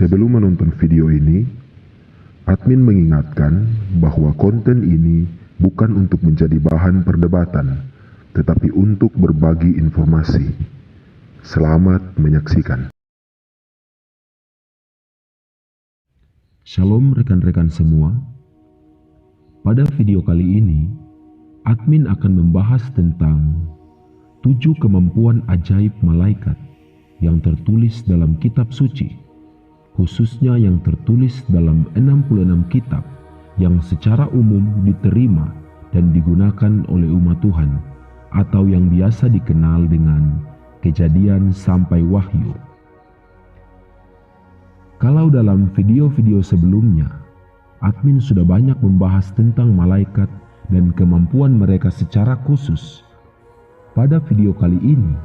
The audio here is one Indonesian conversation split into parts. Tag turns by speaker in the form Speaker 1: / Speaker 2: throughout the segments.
Speaker 1: Sebelum menonton video ini, admin mengingatkan bahwa konten ini bukan untuk menjadi bahan perdebatan, tetapi untuk berbagi informasi. Selamat menyaksikan.
Speaker 2: Shalom rekan-rekan semua. Pada video kali ini, admin akan membahas tentang 7 kemampuan ajaib malaikat yang tertulis dalam kitab suci, khususnya yang tertulis dalam 66 kitab yang secara umum diterima dan digunakan oleh umat Tuhan, atau yang biasa dikenal dengan Kejadian sampai Wahyu. Kalau dalam video-video sebelumnya, admin sudah banyak membahas tentang malaikat dan kemampuan mereka secara khusus. Pada video kali ini,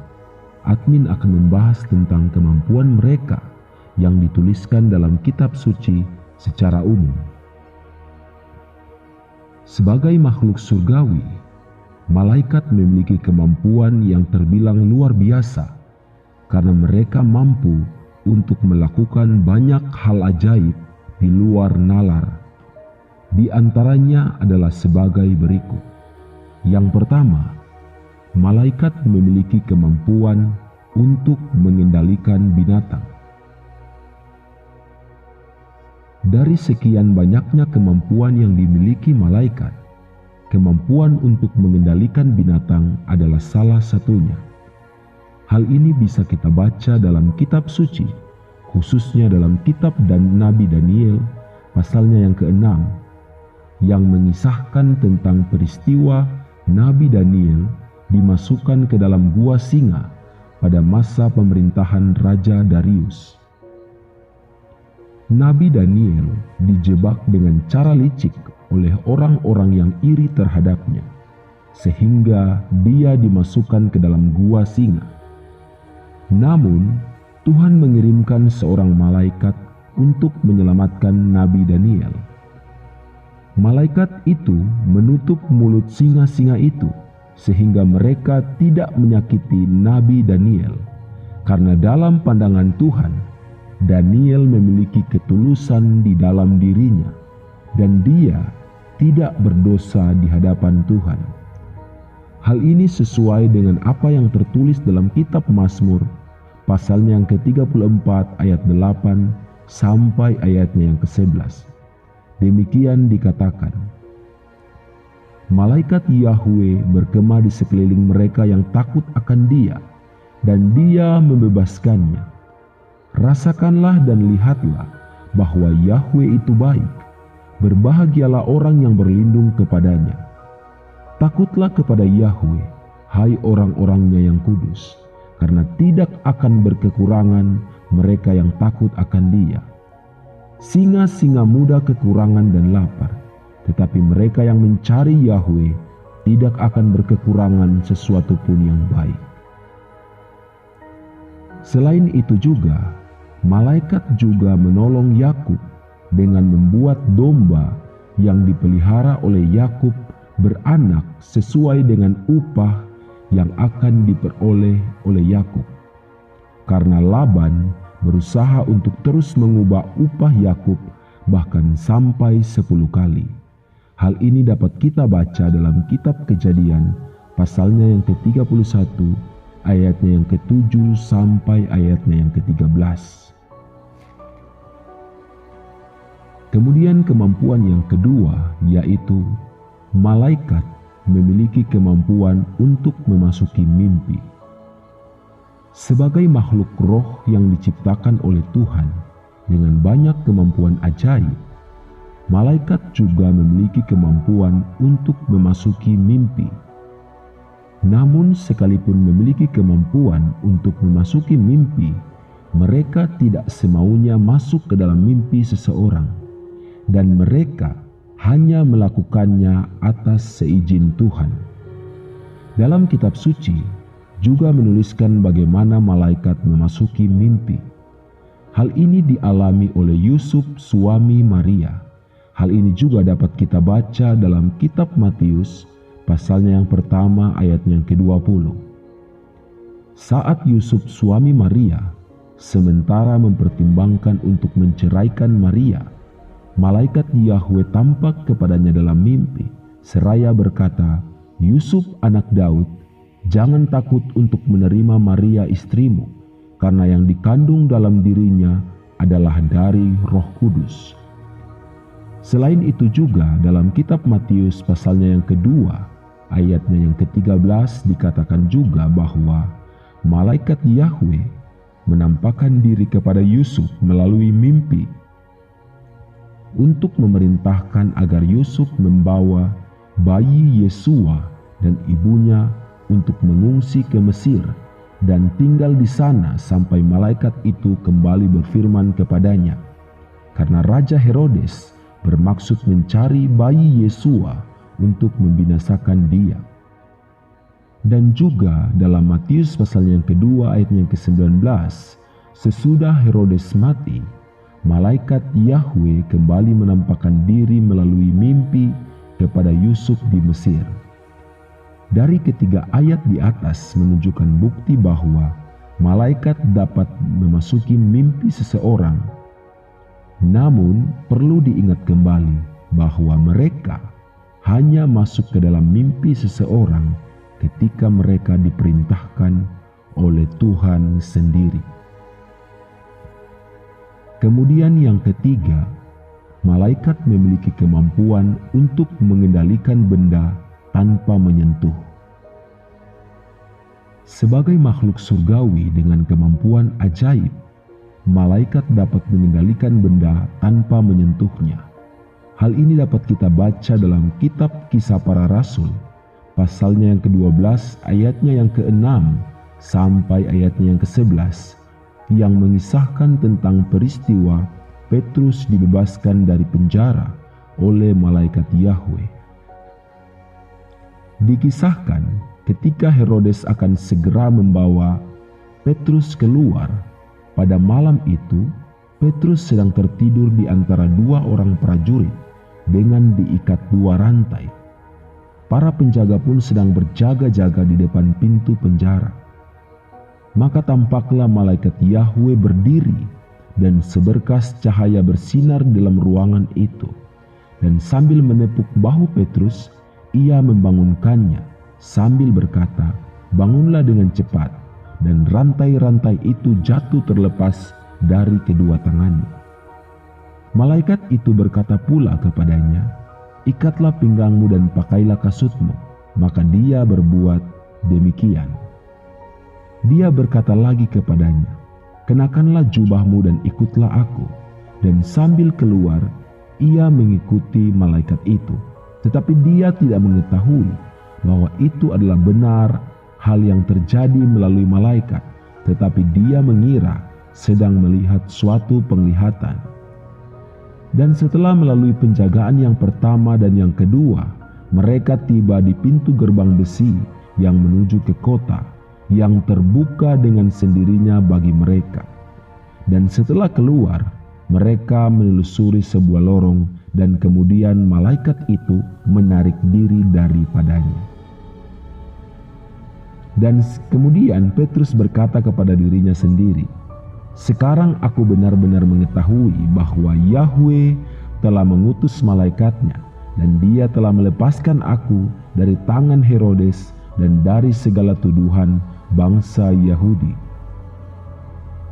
Speaker 2: admin akan membahas tentang kemampuan mereka yang dituliskan dalam kitab suci secara umum. Sebagai makhluk surgawi, malaikat memiliki kemampuan yang terbilang luar biasa karena mereka mampu untuk melakukan banyak hal ajaib di luar nalar. Di antaranya adalah sebagai berikut. Yang pertama, malaikat memiliki kemampuan untuk mengendalikan binatang. Dari sekian banyaknya kemampuan yang dimiliki malaikat, kemampuan untuk mengendalikan binatang adalah salah satunya. Hal ini bisa kita baca dalam kitab suci, khususnya dalam kitab Nabi Daniel pasalnya yang ke-6, yang mengisahkan tentang peristiwa Nabi Daniel dimasukkan ke dalam gua singa pada masa pemerintahan Raja Darius. Nabi Daniel dijebak dengan cara licik oleh orang-orang yang iri terhadapnya, sehingga dia dimasukkan ke dalam gua singa. Namun, Tuhan mengirimkan seorang malaikat untuk menyelamatkan Nabi Daniel. Malaikat itu menutup mulut singa-singa itu, sehingga mereka tidak menyakiti Nabi Daniel, karena dalam pandangan Tuhan, Daniel memiliki ketulusan di dalam dirinya, dan dia tidak berdosa di hadapan Tuhan. Hal ini sesuai dengan apa yang tertulis dalam kitab Mazmur, pasalnya yang ke-34 ayat 8 sampai ayatnya yang ke-11. Demikian dikatakan, malaikat Yahweh bergema di sekeliling mereka yang takut akan Dia, dan Dia membebaskannya. Rasakanlah dan lihatlah bahwa Yahweh itu baik. Berbahagialah orang yang berlindung kepadanya. Takutlah kepada Yahweh, hai orang-orangnya yang kudus, karena tidak akan berkekurangan mereka yang takut akan Dia. Singa-singa muda kekurangan dan lapar, tetapi mereka yang mencari Yahweh tidak akan berkekurangan sesuatu pun yang baik. Selain itu juga, malaikat juga menolong Yakub dengan membuat domba yang dipelihara oleh Yakub beranak sesuai dengan upah yang akan diperoleh oleh Yakub. Karena Laban berusaha untuk terus mengubah upah Yakub bahkan sampai 10 kali. Hal ini dapat kita baca dalam kitab Kejadian pasalnya yang ke-31 ayatnya yang ke-7 sampai ayatnya yang ke-13. Kemudian kemampuan yang kedua, yaitu malaikat memiliki kemampuan untuk memasuki mimpi. Sebagai makhluk roh yang diciptakan oleh Tuhan dengan banyak kemampuan ajaib, malaikat juga memiliki kemampuan untuk memasuki mimpi. Namun sekalipun memiliki kemampuan untuk memasuki mimpi, mereka tidak semaunya masuk ke dalam mimpi seseorang, dan mereka hanya melakukannya atas seizin Tuhan. Dalam kitab suci juga menuliskan bagaimana malaikat memasuki mimpi. Hal ini dialami oleh Yusuf suami Maria. Hal ini juga dapat kita baca dalam kitab Matius pasalnya yang pertama ayatnya yang ke-20. Saat Yusuf suami Maria sementara mempertimbangkan untuk menceraikan Maria, malaikat Yahwe tampak kepadanya dalam mimpi, seraya berkata, "Yusuf anak Daud, jangan takut untuk menerima Maria istrimu, karena yang dikandung dalam dirinya adalah dari Roh Kudus." Selain itu juga dalam kitab Matius pasalnya yang kedua, ayatnya yang ke-13 dikatakan juga bahwa malaikat Yahwe menampakkan diri kepada Yusuf melalui mimpi untuk memerintahkan agar Yusuf membawa bayi Yesua dan ibunya untuk mengungsi ke Mesir dan tinggal di sana sampai malaikat itu kembali berfirman kepadanya, karena Raja Herodes bermaksud mencari bayi Yesua untuk membinasakan dia. Dan juga dalam Matius pasal yang kedua ayatnya yang ke-19, sesudah Herodes mati, malaikat Yahwe kembali menampakkan diri melalui mimpi kepada Yusuf di Mesir. Dari ketiga ayat di atas menunjukkan bukti bahwa malaikat dapat memasuki mimpi seseorang. Namun perlu diingat kembali bahwa mereka hanya masuk ke dalam mimpi seseorang ketika mereka diperintahkan oleh Tuhan sendiri. Kemudian yang ketiga, malaikat memiliki kemampuan untuk mengendalikan benda tanpa menyentuh. Sebagai makhluk surgawi dengan kemampuan ajaib, malaikat dapat mengendalikan benda tanpa menyentuhnya. Hal ini dapat kita baca dalam kitab Kisah Para Rasul, pasalnya yang ke-12, ayatnya yang ke-6 sampai ayatnya yang ke-11, yang mengisahkan tentang peristiwa Petrus dibebaskan dari penjara oleh malaikat Yahwe. Dikisahkan ketika Herodes akan segera membawa Petrus keluar, pada malam itu Petrus sedang tertidur di antara dua orang prajurit dengan diikat dua rantai. Para penjaga pun sedang berjaga-jaga di depan pintu penjara. Maka tampaklah malaikat Yahwe berdiri dan seberkas cahaya bersinar dalam ruangan itu. Dan sambil menepuk bahu Petrus, ia membangunkannya sambil berkata, "Bangunlah dengan cepat." Dan rantai-rantai itu jatuh terlepas dari kedua tangannya. Malaikat itu berkata pula kepadanya, "Ikatlah pinggangmu dan pakailah kasutmu." Maka dia berbuat demikian. Dia berkata lagi kepadanya, "Kenakanlah jubahmu dan ikutlah aku." Dan sambil keluar, ia mengikuti malaikat itu. Tetapi dia tidak mengetahui bahwa itu adalah benar hal yang terjadi melalui malaikat, tetapi dia mengira sedang melihat suatu penglihatan. Dan setelah melalui penjagaan yang pertama dan yang kedua, mereka tiba di pintu gerbang besi yang menuju ke kota, yang terbuka dengan sendirinya bagi mereka. Dan setelah keluar, mereka menelusuri sebuah lorong, dan kemudian malaikat itu menarik diri daripadanya. Dan kemudian Petrus berkata kepada dirinya sendiri, "Sekarang aku benar-benar mengetahui bahwa Yahwe telah mengutus malaikatnya, dan dia telah melepaskan aku dari tangan Herodes dan dari segala tuduhan bangsa Yahudi."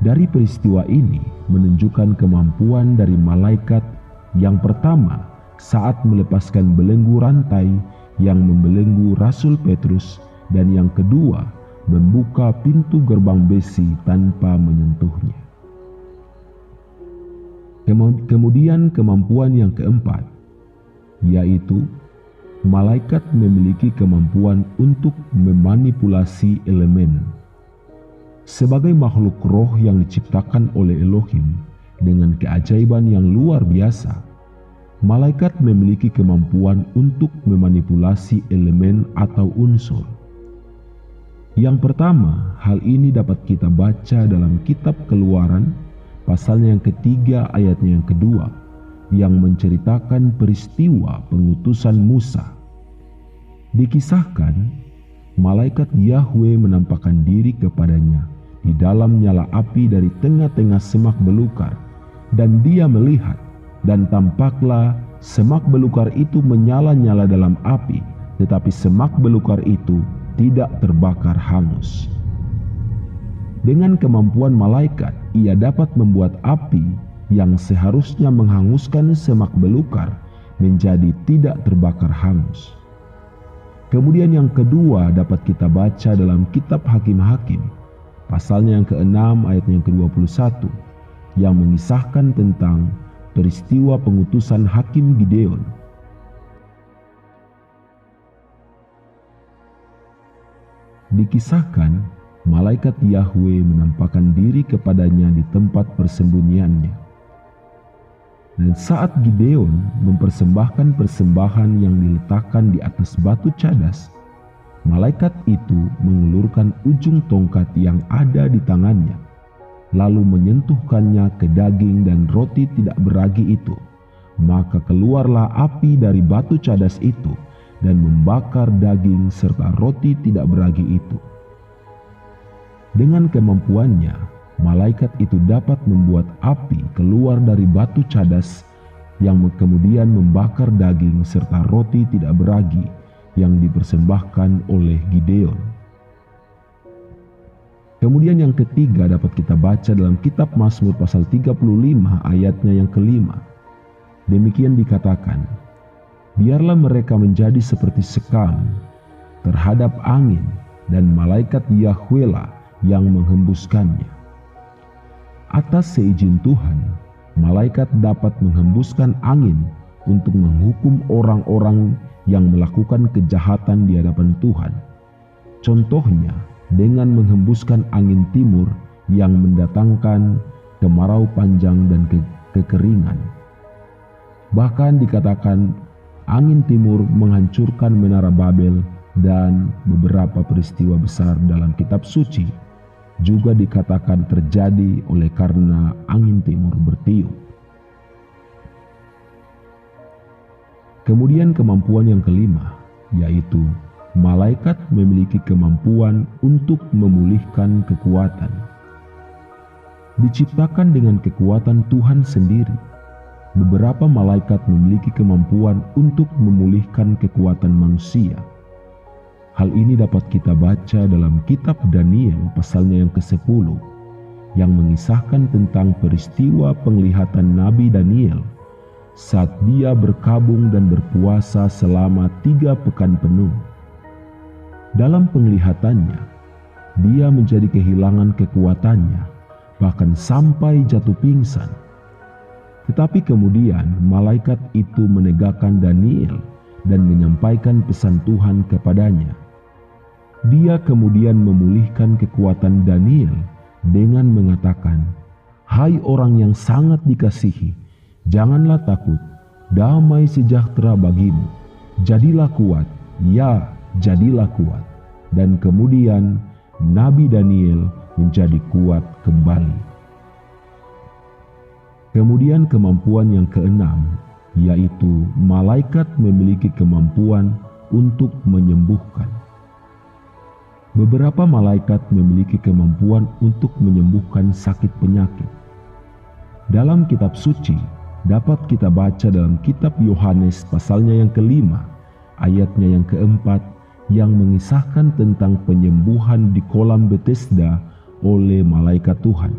Speaker 2: Dari peristiwa ini menunjukkan kemampuan dari malaikat yang pertama saat melepaskan belenggu rantai yang membelenggu Rasul Petrus, dan yang kedua membuka pintu gerbang besi tanpa menyentuhnya. Kemudian kemampuan yang keempat, yaitu malaikat memiliki kemampuan untuk memanipulasi elemen. Sebagai makhluk roh yang diciptakan oleh Elohim dengan keajaiban yang luar biasa, malaikat memiliki kemampuan untuk memanipulasi elemen atau unsur. Yang pertama, hal ini dapat kita baca dalam kitab Keluaran, pasalnya yang ketiga ayatnya yang kedua, yang menceritakan peristiwa pengutusan Musa. Dikisahkan, malaikat Yahwe menampakkan diri kepadanya di dalam nyala api dari tengah-tengah semak belukar, dan dia melihat, dan tampaklah semak belukar itu menyala-nyala dalam api, tetapi semak belukar itu tidak terbakar hangus. Dengan kemampuan malaikat, ia dapat membuat api yang seharusnya menghanguskan semak belukar menjadi tidak terbakar hangus. Kemudian yang kedua dapat kita baca dalam kitab Hakim-Hakim, pasalnya yang ke-6 ayatnya yang ke-21, yang mengisahkan tentang peristiwa pengutusan Hakim Gideon. Dikisahkan, malaikat Yahwe menampakkan diri kepadanya di tempat persembunyiannya. Dan saat Gideon mempersembahkan persembahan yang diletakkan di atas batu cadas, malaikat itu mengulurkan ujung tongkat yang ada di tangannya, lalu menyentuhkannya ke daging dan roti tidak beragi itu. Maka keluarlah api dari batu cadas itu dan membakar daging serta roti tidak beragi itu. Dengan kemampuannya, malaikat itu dapat membuat api keluar dari batu cadas yang kemudian membakar daging serta roti tidak beragi yang dipersembahkan oleh Gideon. Kemudian yang ketiga dapat kita baca dalam kitab Mazmur pasal 35 ayatnya yang ke-5. Demikian dikatakan, biarlah mereka menjadi seperti sekam terhadap angin, dan malaikat Yahwe lah yang menghembuskannya. Atas seizin Tuhan, malaikat dapat menghembuskan angin untuk menghukum orang-orang yang melakukan kejahatan di hadapan Tuhan. Contohnya, dengan menghembuskan angin timur yang mendatangkan kemarau panjang dan kekeringan. Bahkan dikatakan angin timur menghancurkan menara Babel, dan beberapa peristiwa besar dalam kitab suci juga dikatakan terjadi oleh karena angin timur bertiup. Kemudian kemampuan yang kelima, yaitu malaikat memiliki kemampuan untuk memulihkan kekuatan. Diciptakan dengan kekuatan Tuhan sendiri, beberapa malaikat memiliki kemampuan untuk memulihkan kekuatan manusia. Hal ini dapat kita baca dalam kitab Daniel pasalnya yang ke-10, yang mengisahkan tentang peristiwa penglihatan Nabi Daniel saat dia berkabung dan berpuasa selama 3 pekan penuh. Dalam penglihatannya, dia menjadi kehilangan kekuatannya, bahkan sampai jatuh pingsan. Tetapi kemudian malaikat itu menegakkan Daniel dan menyampaikan pesan Tuhan kepadanya. Dia kemudian memulihkan kekuatan Daniel dengan mengatakan, "Hai orang yang sangat dikasihi, janganlah takut, damai sejahtera bagimu, jadilah kuat, ya jadilah kuat." Dan kemudian Nabi Daniel menjadi kuat kembali. Kemudian kemampuan yang keenam, yaitu malaikat memiliki kemampuan untuk menyembuhkan. Beberapa malaikat memiliki kemampuan untuk menyembuhkan sakit penyakit. Dalam kitab suci, dapat kita baca dalam kitab Yohanes pasalnya yang ke-5, ayatnya yang ke-4, yang mengisahkan tentang penyembuhan di kolam Bethesda oleh malaikat Tuhan.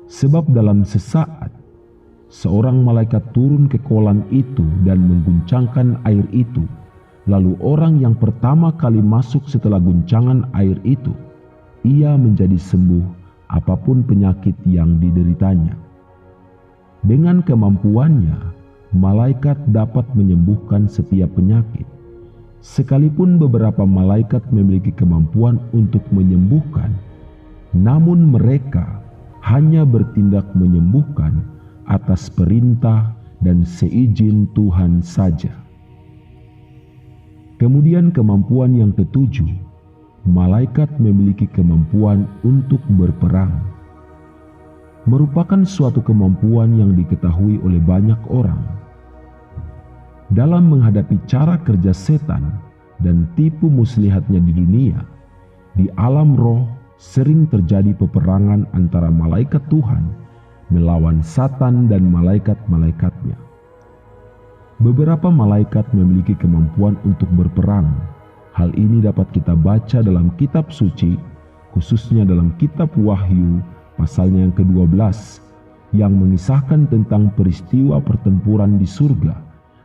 Speaker 2: Sebab dalam sesaat, seorang malaikat turun ke kolam itu dan mengguncangkan air itu. Lalu orang yang pertama kali masuk setelah guncangan air itu, ia menjadi sembuh apapun penyakit yang dideritanya. Dengan kemampuannya, malaikat dapat menyembuhkan setiap penyakit. Sekalipun beberapa malaikat memiliki kemampuan untuk menyembuhkan, namun mereka hanya bertindak menyembuhkan atas perintah dan seizin Tuhan saja. Kemudian kemampuan yang ketujuh, malaikat memiliki kemampuan untuk berperang. Merupakan suatu kemampuan yang diketahui oleh banyak orang. Dalam menghadapi cara kerja setan dan tipu muslihatnya di dunia, di alam roh sering terjadi peperangan antara malaikat Tuhan melawan Satan dan malaikat-malaikatnya. Beberapa malaikat memiliki kemampuan untuk berperang. Hal ini dapat kita baca dalam kitab suci, khususnya dalam kitab Wahyu pasalnya yang ke-12, yang mengisahkan tentang peristiwa pertempuran di surga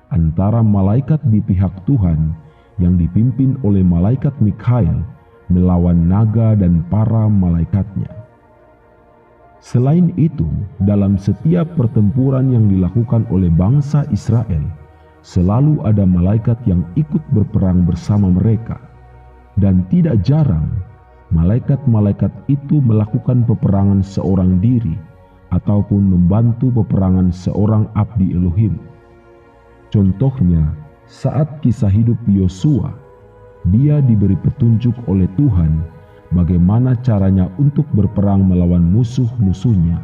Speaker 2: antara malaikat di pihak Tuhan yang dipimpin oleh malaikat Mikhael melawan naga dan para malaikatnya. Selain itu, dalam setiap pertempuran yang dilakukan oleh bangsa Israel, selalu ada malaikat yang ikut berperang bersama mereka, dan tidak jarang malaikat-malaikat itu melakukan peperangan seorang diri ataupun membantu peperangan seorang abdi Elohim. Contohnya, saat kisah hidup Yosua, dia diberi petunjuk oleh Tuhan bagaimana caranya untuk berperang melawan musuh-musuhnya.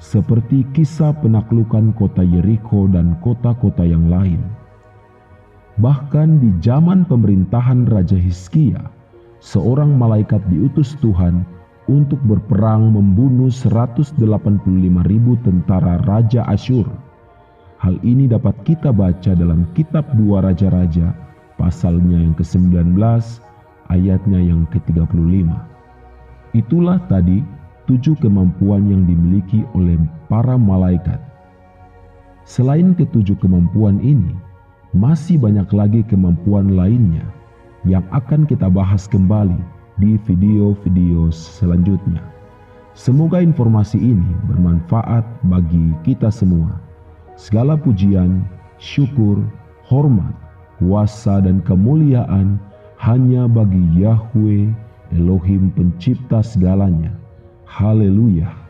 Speaker 2: Seperti kisah penaklukan kota Yeriko dan kota-kota yang lain. Bahkan di zaman pemerintahan Raja Hizkia, seorang malaikat diutus Tuhan untuk berperang membunuh 185.000 tentara Raja Asyur. Hal ini dapat kita baca dalam kitab 2 Raja-Raja, pasalnya yang ke-19, ayatnya yang ke-35. Itulah tadi 7 kemampuan yang dimiliki oleh para malaikat. Selain ke-7 kemampuan ini, masih banyak lagi kemampuan lainnya yang akan kita bahas kembali di video-video selanjutnya. Semoga informasi ini bermanfaat bagi kita semua. Segala pujian, syukur, hormat, kuasa dan kemuliaan hanya bagi Yahweh Elohim pencipta segalanya. Haleluya.